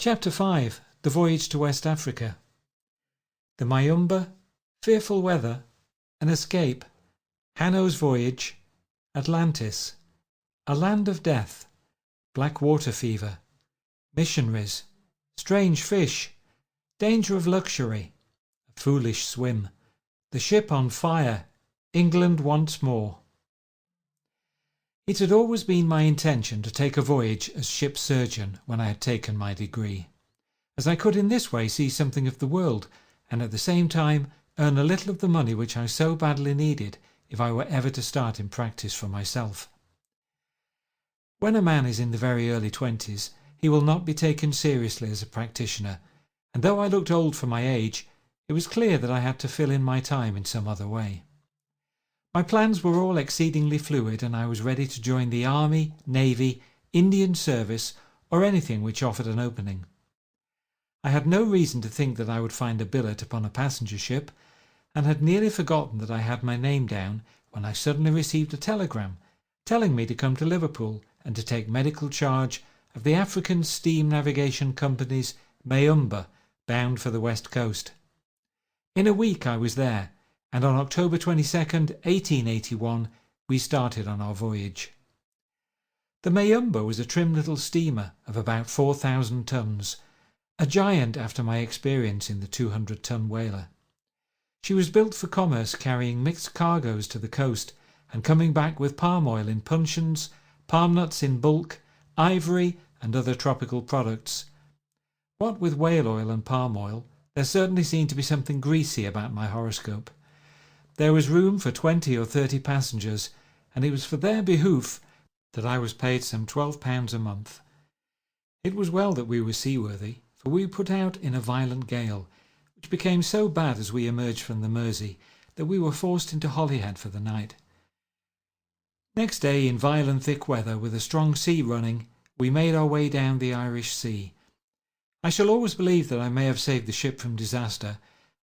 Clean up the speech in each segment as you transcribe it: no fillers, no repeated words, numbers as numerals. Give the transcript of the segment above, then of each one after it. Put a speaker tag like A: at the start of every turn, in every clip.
A: Chapter 5. The Voyage to West Africa. The Mayumba, Fearful Weather, An Escape, Hanno's Voyage, Atlantis, A Land of Death, Black Water Fever, Missionaries, Strange Fish, Danger of Luxury, A Foolish Swim, The Ship on Fire, England Once More. It had always been my intention to take a voyage as ship surgeon when I had taken my degree, as I could in this way see something of the world and at the same time earn a little of the money which I so badly needed if I were ever to start in practice for myself. When a man is in the very early 20s, he will not be taken seriously as a practitioner, and though I looked old for my age, it was clear that I had to fill in my time in some other way. My plans were all exceedingly fluid, and I was ready to join the Army, Navy, Indian Service, or anything which offered an opening. I had no reason to think that I would find a billet upon a passenger ship, and had nearly forgotten that I had my name down when I suddenly received a telegram telling me to come to Liverpool and to take medical charge of the African Steam Navigation Company's Mayumba, bound for the west coast. In a week I was there, and on October 22nd, 1881, we started on our voyage. The Mayumba was a trim little steamer of about 4,000 tons, a giant after my experience in the 200-ton whaler. She was built for commerce, carrying mixed cargoes to the coast and coming back with palm oil in puncheons, palm nuts in bulk, ivory and other tropical products. What with whale oil and palm oil, there certainly seemed to be something greasy about my horoscope. There was room for 20 or 30 passengers, and it was for their behoof that I was paid some £12 a month. It was well that we were seaworthy, for we put out in a violent gale, which became so bad as we emerged from the Mersey that we were forced into Holyhead for the night. Next day, in violent thick weather with a strong sea running, we made our way down the Irish Sea. I shall always believe that I may have saved the ship from disaster,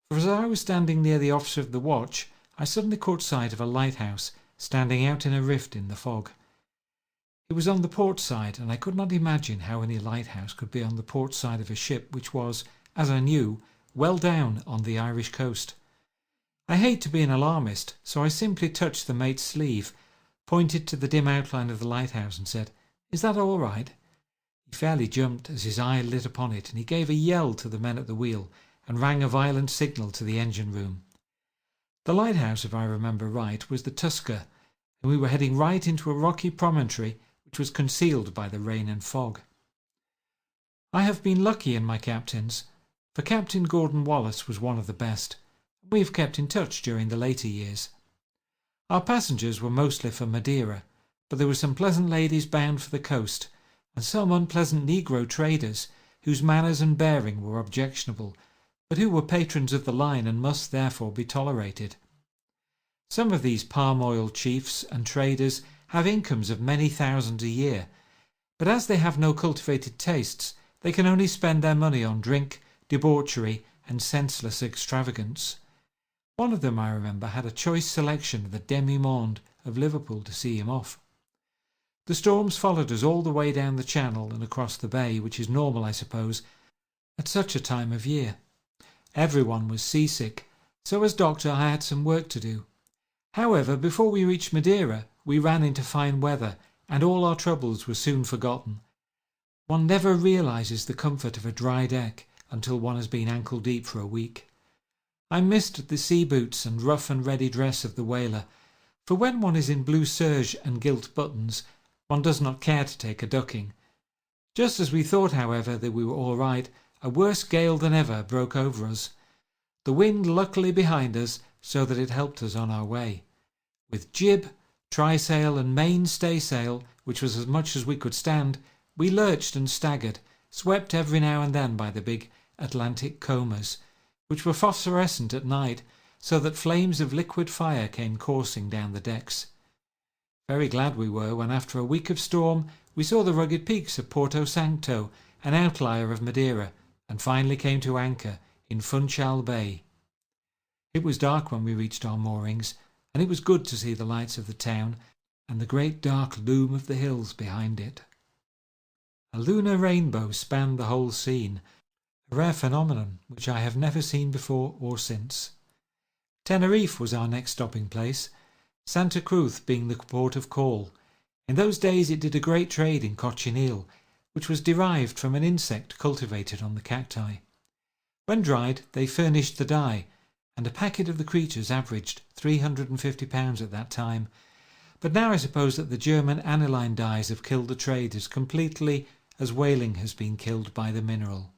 A: for as I was standing near the officer of the watch, I suddenly caught sight of a lighthouse standing out in a rift in the fog. It was on the port side, and I could not imagine how any lighthouse could be on the port side of a ship which was, as I knew, well down on the Irish coast. I hate to be an alarmist, so I simply touched the mate's sleeve, pointed to the dim outline of the lighthouse and said, "Is that all right?" He fairly jumped as his eye lit upon it, and he gave a yell to the men at the wheel and rang a violent signal to the engine room. The lighthouse, if I remember right, was the Tusker, and we were heading right into a rocky promontory which was concealed by the rain and fog. I have been lucky in my captains, for Captain Gordon Wallace was one of the best, and we have kept in touch during the later years. Our passengers were mostly from Madeira, but there were some pleasant ladies bound for the coast, and some unpleasant negro traders whose manners and bearing were objectionable, but who were patrons of the line and must therefore be tolerated. Some of these palm oil chiefs and traders have incomes of many thousands a year, but as they have no cultivated tastes, they can only spend their money on drink, debauchery, and senseless extravagance. One of them, I remember, had a choice selection of the demi-monde of Liverpool to see him off. The storms followed us all the way down the channel and across the bay, which is normal, I suppose, at such a time of year. Everyone was seasick, so as doctor I had some work to do. However, before we reached Madeira, we ran into fine weather, and all our troubles were soon forgotten. One never realises the comfort of a dry deck until one has been ankle deep for a week. I missed the sea boots and rough and ready dress of the whaler, for when one is in blue serge and gilt buttons, one does not care to take a ducking. Just as we thought, however, that we were all right, a worse gale than ever broke over us. The wind luckily behind us, so that it helped us on our way. With jib, trysail, and main staysail, which was as much as we could stand, we lurched and staggered, swept every now and then by the big Atlantic combers, which were phosphorescent at night, so that flames of liquid fire came coursing down the decks. Very glad we were when, after a week of storm, we saw the rugged peaks of Porto Sancto, an outlier of Madeira, and finally came to anchor in Funchal Bay. It was dark when we reached our moorings, and it was good to see the lights of the town and the great dark loom of the hills behind it. A lunar rainbow spanned the whole scene, a rare phenomenon which I have never seen before or since. Tenerife was our next stopping place, Santa Cruz being the port of call. In those days it did a great trade in cochineal, which was derived from an insect cultivated on the cacti. When dried, they furnished the dye, and a packet of the creatures averaged £350 at that time. But now I suppose that the German aniline dyes have killed the trade as completely as whaling has been killed by the mineral.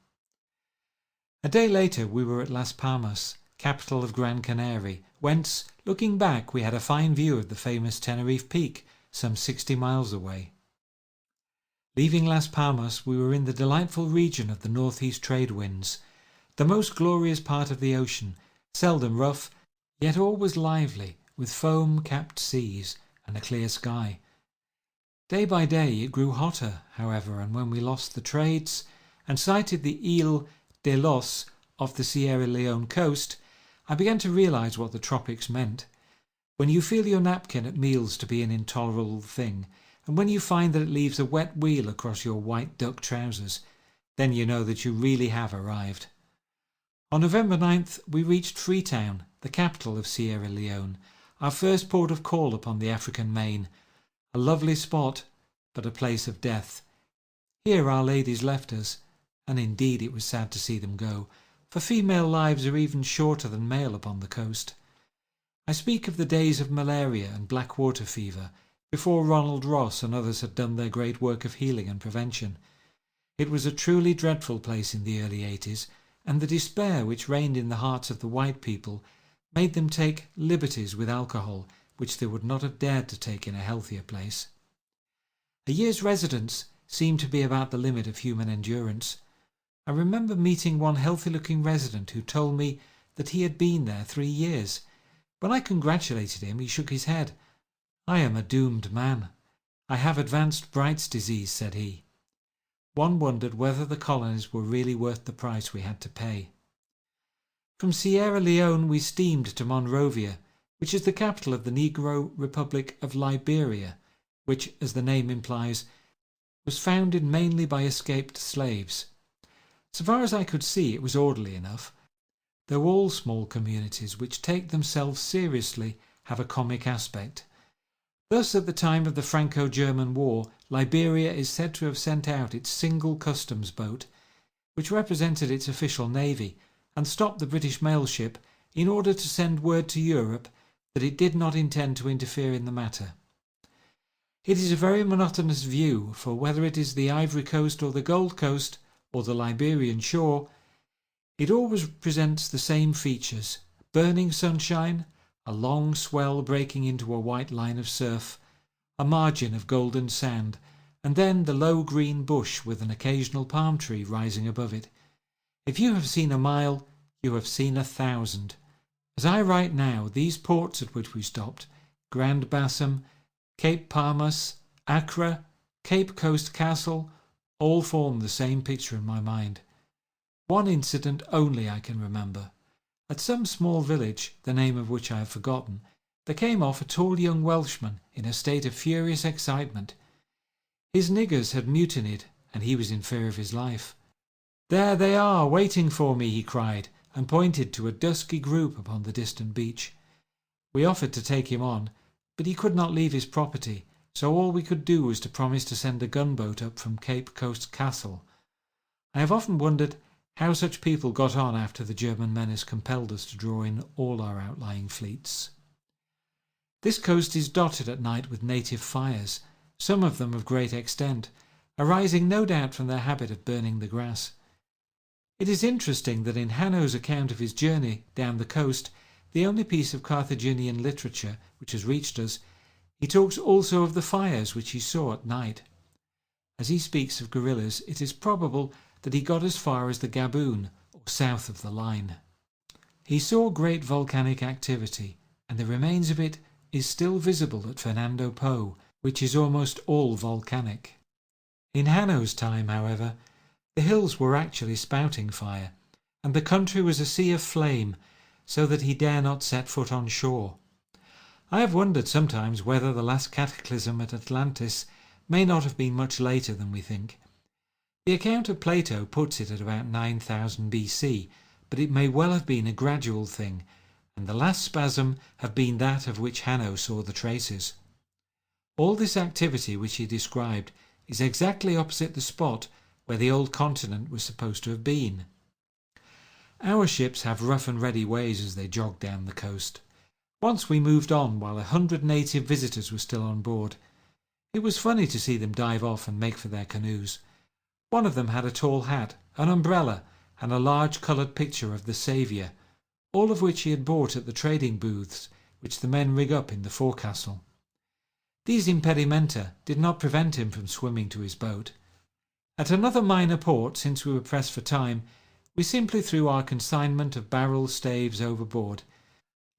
A: A day later we were at Las Palmas, capital of Gran Canaria, whence, looking back, we had a fine view of the famous Tenerife Peak, some 60 miles away. Leaving Las Palmas, we were in the delightful region of the northeast trade winds, the most glorious part of the ocean, seldom rough, yet always lively, with foam-capped seas and a clear sky. Day by day it grew hotter, however, and when we lost the trades and sighted the Ile de Los off the Sierra Leone coast, I began to realize what the tropics meant. When you feel your napkin at meals to be an intolerable thing, and when you find that it leaves a wet wheal across your white duck trousers, then you know that you really have arrived. On November 9th we reached Freetown, the capital of Sierra Leone, our first port of call upon the African main. A lovely spot, but a place of death. Here our ladies left us, and indeed it was sad to see them go, for female lives are even shorter than male upon the coast. I speak of the days of malaria and black water fever, before Ronald Ross and others had done their great work of healing and prevention. It was a truly dreadful place in the early 80s, and the despair which reigned in the hearts of the white people made them take liberties with alcohol, which they would not have dared to take in a healthier place. A year's residence seemed to be about the limit of human endurance. I remember meeting one healthy-looking resident who told me that he had been there 3 years. When I congratulated him, he shook his head. "I am a doomed man. I have advanced Bright's disease," said he. One wondered whether the colonies were really worth the price we had to pay. From Sierra Leone we steamed to Monrovia, which is the capital of the Negro Republic of Liberia, which, as the name implies, was founded mainly by escaped slaves. So far as I could see, it was orderly enough, though all small communities which take themselves seriously have a comic aspect. Thus, at the time of the Franco-German War, Liberia is said to have sent out its single customs boat, which represented its official navy, and stopped the British mail ship in order to send word to Europe that it did not intend to interfere in the matter. It is a very monotonous view, for whether it is the Ivory Coast or the Gold Coast or the Liberian shore, it always presents the same features: burning sunshine, a long swell breaking into a white line of surf, a margin of golden sand, and then the low green bush with an occasional palm tree rising above it. If you have seen a mile, you have seen 1,000. As I write now, these ports at which we stopped, Grand Bassam, Cape Palmas, Accra, Cape Coast Castle, all form the same picture in my mind. One incident only I can remember. At some small village, the name of which I have forgotten, there came off a tall young Welshman in a state of furious excitement. His niggers had mutinied, and he was in fear of his life. "There they are, waiting for me," he cried, and pointed to a dusky group upon the distant beach. We offered to take him on, but he could not leave his property, so all we could do was to promise to send a gunboat up from Cape Coast Castle. I have often wondered how such people got on after the German menace compelled us to draw in all our outlying fleets. This coast is dotted at night with native fires, some of them of great extent, arising no doubt from their habit of burning the grass. It is interesting that in Hanno's account of his journey down the coast, the only piece of Carthaginian literature which has reached us, he talks also of the fires which he saw at night. As he speaks of guerrillas, it is probable that he got as far as the Gaboon, or south of the line. He saw great volcanic activity, and the remains of it is still visible at Fernando Po, which is almost all volcanic. In Hanno's time, however, the hills were actually spouting fire, and the country was a sea of flame, so that he dare not set foot on shore. I have wondered sometimes whether the last cataclysm at Atlantis may not have been much later than we think. The account of Plato puts it at about 9000 BC, but it may well have been a gradual thing, and the last spasm have been that of which Hanno saw the traces. All this activity which he described is exactly opposite the spot where the old continent was supposed to have been. Our ships have rough and ready ways as they jog down the coast. Once we moved on while 100 native visitors were still on board. It was funny to see them dive off and make for their canoes. One of them had a tall hat, an umbrella, and a large coloured picture of the Saviour, all of which he had bought at the trading booths which the men rig up in the forecastle. These impedimenta did not prevent him from swimming to his boat. At another minor port, since we were pressed for time, we simply threw our consignment of barrel staves overboard,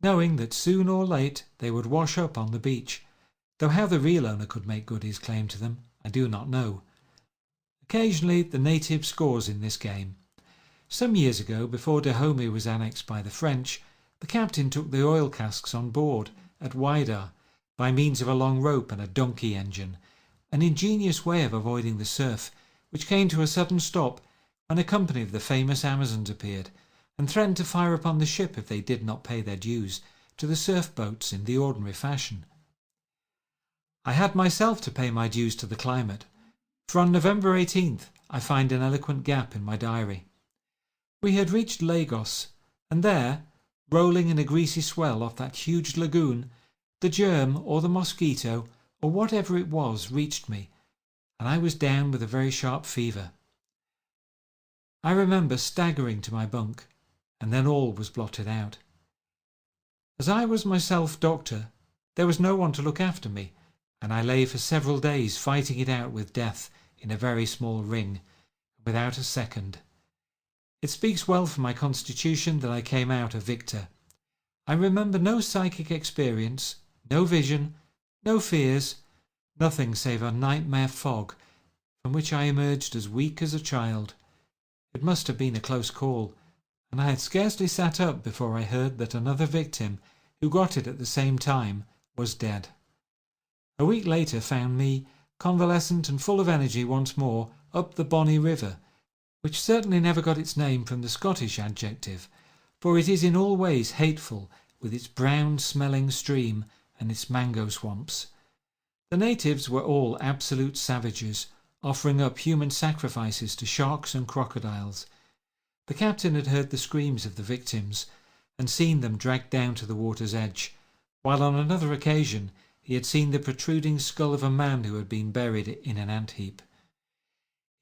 A: knowing that soon or late they would wash up on the beach, though how the real owner could make good his claim to them, I do not know. Occasionally the native scores in this game. Some years ago, before Dahomey was annexed by the French, the captain took the oil casks on board at Whydah by means of a long rope and a donkey engine, an ingenious way of avoiding the surf, which came to a sudden stop when a company of the famous Amazons appeared and threatened to fire upon the ship if they did not pay their dues to the surf boats in the ordinary fashion. I had myself to pay my dues to the climate, for on November 18th I find an eloquent gap in my diary. We had reached Lagos, and there, rolling in a greasy swell off that huge lagoon, the germ or the mosquito or whatever it was reached me, and I was down with a very sharp fever. I remember staggering to my bunk, and then all was blotted out. As I was myself doctor, there was no one to look after me, and I lay for several days fighting it out with death in a very small ring, without a second. It speaks well for my constitution that I came out a victor. I remember no psychic experience, no vision, no fears, nothing save a nightmare fog, from which I emerged as weak as a child. It must have been a close call, and I had scarcely sat up before I heard that another victim, who got it at the same time, was dead. A week later found me, convalescent and full of energy once more, up the Bonny River, which certainly never got its name from the Scottish adjective, for it is in all ways hateful, with its brown-smelling stream and its mango swamps. The natives were all absolute savages, offering up human sacrifices to sharks and crocodiles. The captain had heard the screams of the victims and seen them dragged down to the water's edge, while on another occasion he had seen the protruding skull of a man who had been buried in an ant-heap.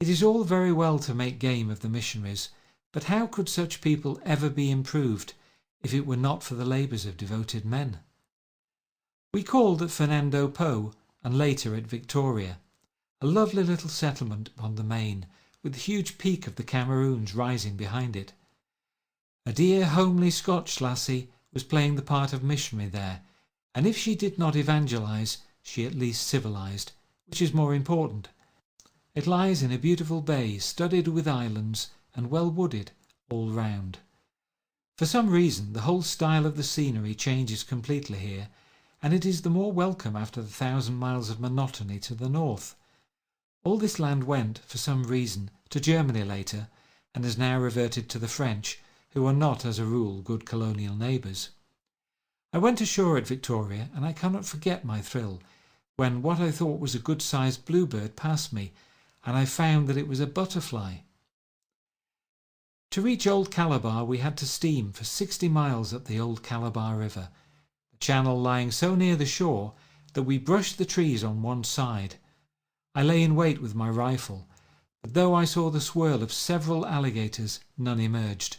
A: It is all very well to make game of the missionaries, but how could such people ever be improved if it were not for the labours of devoted men? We called at Fernando Po and later at Victoria, a lovely little settlement upon the main, with the huge peak of the Cameroons rising behind it. A dear homely Scotch lassie was playing the part of missionary there, and if she did not evangelize, she at least civilized, which is more important. It lies in a beautiful bay studded with islands and well wooded all round. For some reason the whole style of the scenery changes completely here, and it is the more welcome after the 1,000 miles of monotony to the north. All this land went, for some reason, to Germany later, and has now reverted to the French, who are not as a rule good colonial neighbours. I went ashore at Victoria, and I cannot forget my thrill when what I thought was a good-sized bluebird passed me, and I found that it was a butterfly. To reach Old Calabar we had to steam for 60 miles up the Old Calabar River, the channel lying so near the shore that we brushed the trees on one side. I lay in wait with my rifle, but though I saw the swirl of several alligators, none emerged.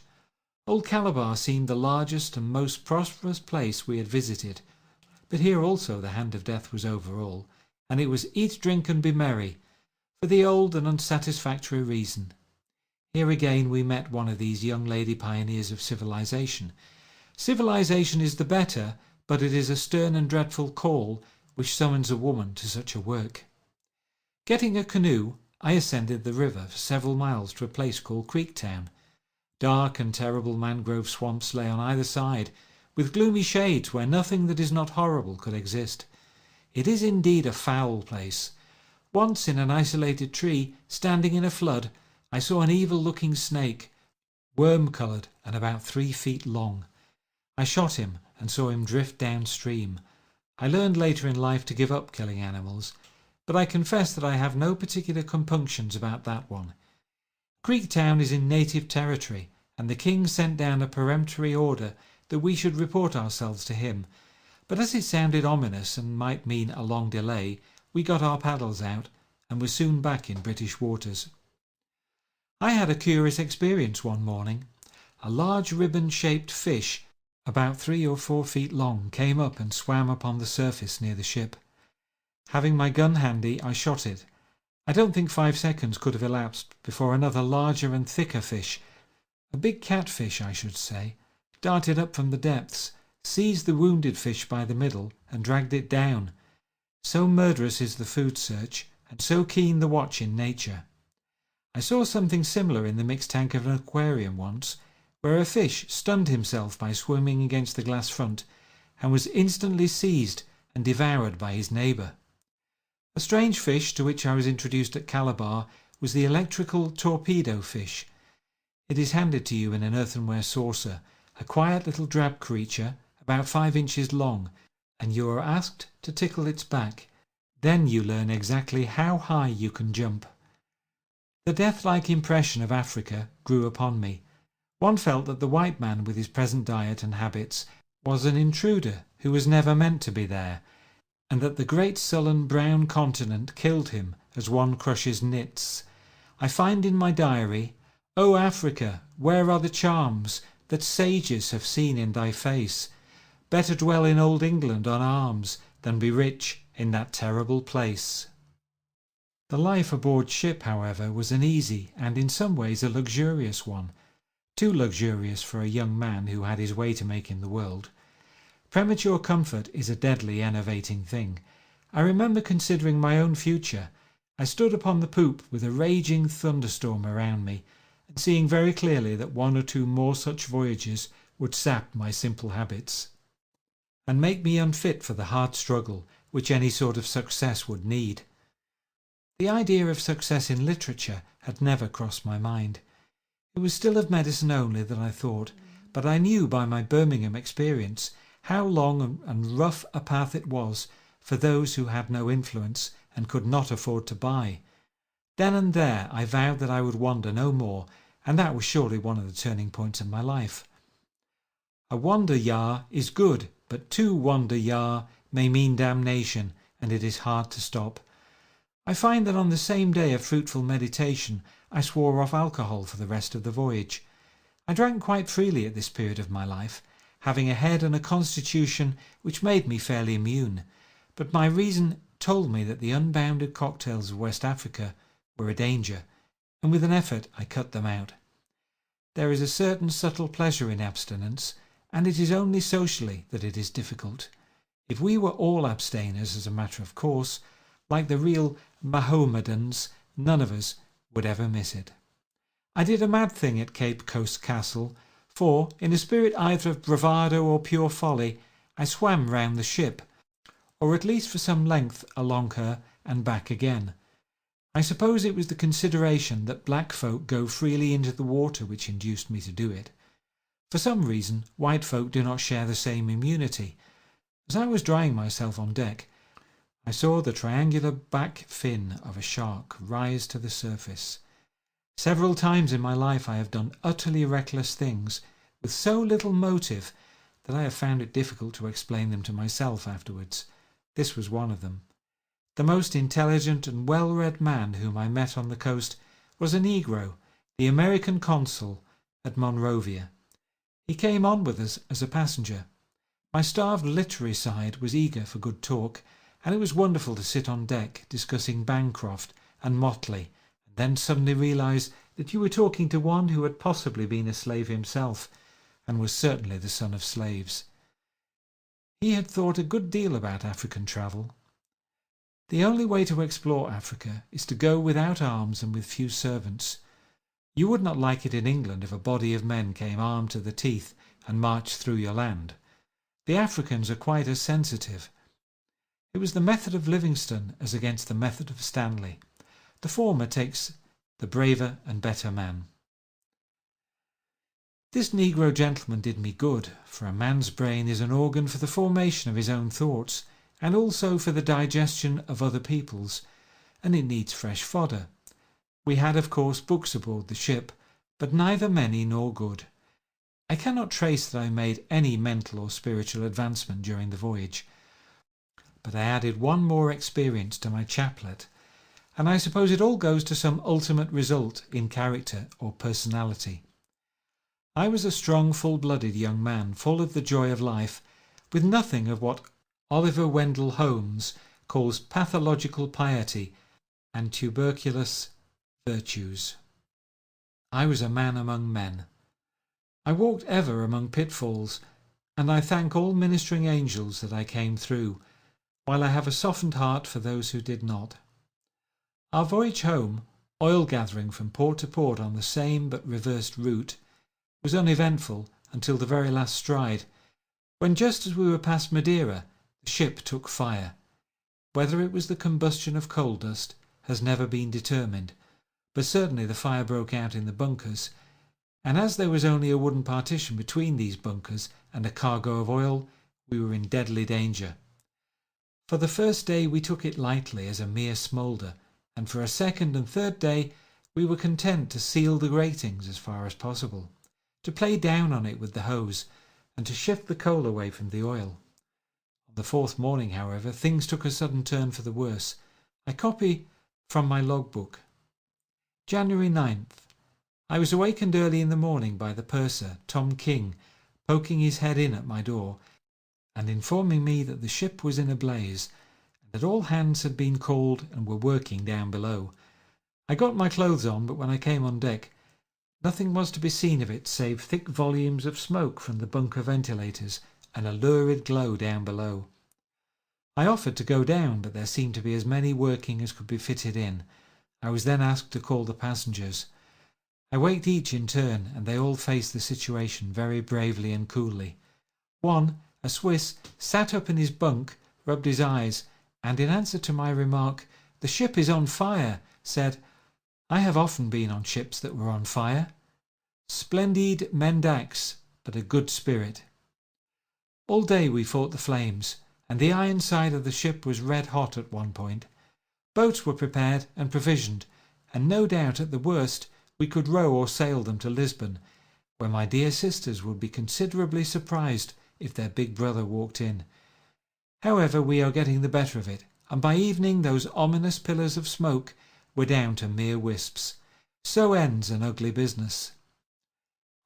A: Old Calabar seemed the largest and most prosperous place we had visited, but here also the hand of death was over all, and it was eat, drink, and be merry, for the old and unsatisfactory reason. Here again we met one of these young lady pioneers of civilization. Civilization is the better, but it is a stern and dreadful call which summons a woman to such a work. Getting a canoe, I ascended the river for several miles to a place called Creektown. Dark and terrible mangrove swamps lay on either side, with gloomy shades where nothing that is not horrible could exist. It is indeed a foul place. Once in an isolated tree, standing in a flood, I saw an evil-looking snake, worm-coloured and about 3 feet long. I shot him and saw him drift downstream. I learned later in life to give up killing animals, but I confess that I have no particular compunctions about that one. Creektown is in native territory, and the king sent down a peremptory order that we should report ourselves to him, but as it sounded ominous and might mean a long delay, we got our paddles out and were soon back in British waters. I had a curious experience one morning. A large ribbon-shaped fish, about 3 or 4 feet long, came up and swam upon the surface near the ship. Having my gun handy, I shot it. I don't think 5 seconds could have elapsed before another larger and thicker fish, a big catfish I should say, darted up from the depths, seized the wounded fish by the middle and dragged it down. So murderous is the food search, and so keen the watch in nature. I saw something similar in the mixed tank of an aquarium once, where a fish stunned himself by swimming against the glass front and was instantly seized and devoured by his neighbour. A strange fish to which I was introduced at Calabar was the electrical torpedo fish. It is handed to you in an earthenware saucer, a quiet little drab creature about 5 inches long, and you are asked to tickle its back. Then you learn exactly how high you can jump. The death-like impression of Africa grew upon me. One felt that the white man with his present diet and habits was an intruder who was never meant to be there, and that the great sullen brown continent killed him as one crushes nits. I find in my diary, "O Africa, where are the charms that sages have seen in thy face? Better dwell in old England on arms than be rich in that terrible place." The life aboard ship, however, was an easy and in some ways a luxurious one, too luxurious for a young man who had his way to make in the world. Premature comfort is a deadly enervating thing. I remember considering my own future. I stood upon the poop with a raging thunderstorm around me, and seeing very clearly that 1 or 2 more such voyages would sap my simple habits, and make me unfit for the hard struggle which any sort of success would need. The idea of success in literature had never crossed my mind. It was still of medicine only that I thought, but I knew by my Birmingham experience how long and rough a path it was for those who had no influence and could not afford to buy. Then and there I vowed that I would wander no more, and that was surely one of the turning points in my life. A wander-yar is good, but 2 wander-yar may mean damnation, and it is hard to stop. I find that on the same day of fruitful meditation I swore off alcohol for the rest of the voyage. I drank quite freely at this period of my life, having a head and a constitution which made me fairly immune, but my reason told me that the unbounded cocktails of West Africa were a danger, and with an effort I cut them out. There is a certain subtle pleasure in abstinence, and it is only socially that it is difficult. If we were all abstainers as a matter of course, like the real Mahomedans, none of us would ever miss it. I did a mad thing at Cape Coast Castle, for, in a spirit either of bravado or pure folly, I swam round the ship, or at least for some length along her and back again. I suppose it was the consideration that black folk go freely into the water which induced me to do it. For some reason, white folk do not share the same immunity. As I was drying myself on deck, I saw the triangular back fin of a shark rise to the surface. Several times in my life I have done utterly reckless things with so little motive that I have found it difficult to explain them to myself afterwards. This was one of them. The most intelligent and well-read man whom I met on the coast was a Negro, the American consul at Monrovia. He came on with us as a passenger. My starved literary side was eager for good talk, and it was wonderful to sit on deck discussing Bancroft and Motley, and then suddenly realize that you were talking to one who had possibly been a slave himself, and was certainly the son of slaves. He had thought a good deal about African travel. The only way to explore Africa is to go without arms and with few servants. You would not like it in England if a body of men came armed to the teeth and marched through your land. The Africans are quite as sensitive. It was the method of Livingstone as against the method of Stanley. The former takes the braver and better man. This negro gentleman did me good, for a man's brain is an organ for the formation of his own thoughts, and also for the digestion of other people's, and it needs fresh fodder. We had, of course, books aboard the ship, but neither many nor good. I cannot trace that I made any mental or spiritual advancement during the voyage, but I added one more experience to my chaplet, and I suppose it all goes to some ultimate result in character or personality. I was a strong, full-blooded young man, full of the joy of life, with nothing of what Oliver Wendell Holmes calls pathological piety and tuberculous virtues. I was a man among men. I walked ever among pitfalls, and I thank all ministering angels that I came through, while I have a softened heart for those who did not. Our voyage home, oil gathering from port to port on the same but reversed route, was uneventful until the very last stride, when just as we were past Madeira, the ship took fire. Whether it was the combustion of coal dust has never been determined, but certainly the fire broke out in the bunkers, and as there was only a wooden partition between these bunkers and a cargo of oil, we were in deadly danger. For the first day we took it lightly as a mere smoulder, and for a second and third day we were content to seal the gratings as far as possible, to play down on it with the hose, and to shift the coal away from the oil. On the fourth morning, however, things took a sudden turn for the worse. I copy from my logbook. January 9th. I was awakened early in the morning by the purser, Tom King, poking his head in at my door, and informing me that the ship was in a blaze, and that all hands had been called and were working down below. I got my clothes on, but when I came on deck, nothing was to be seen of it save thick volumes of smoke from the bunker ventilators and a lurid glow down below. I offered to go down, but there seemed to be as many working as could be fitted in. I was then asked to call the passengers. I waked each in turn, and they all faced the situation very bravely and coolly. One, a Swiss, sat up in his bunk, rubbed his eyes, and in answer to my remark, "The ship is on fire," said, "I have often been on ships that were on fire. Splendid mendax, but a good spirit." All day we fought the flames, and the iron side of the ship was red hot at one point. Boats were prepared and provisioned, and no doubt at the worst we could row or sail them to Lisbon, where my dear sisters would be considerably surprised if their big brother walked in. However, we are getting the better of it, and by evening those ominous pillars of smoke were down to mere wisps. So ends an ugly business.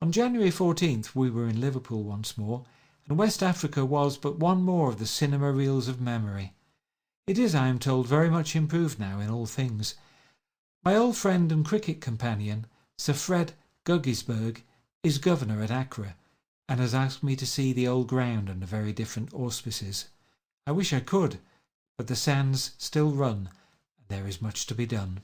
A: On January 14th we were in Liverpool once more, and West Africa was but one more of the cinema reels of memory. It is, I am told, very much improved now in all things. My old friend and cricket companion, Sir Fred Guggisberg, is governor at Accra, and has asked me to see the old ground under very different auspices. I wish I could, but the sands still run, and there is much to be done.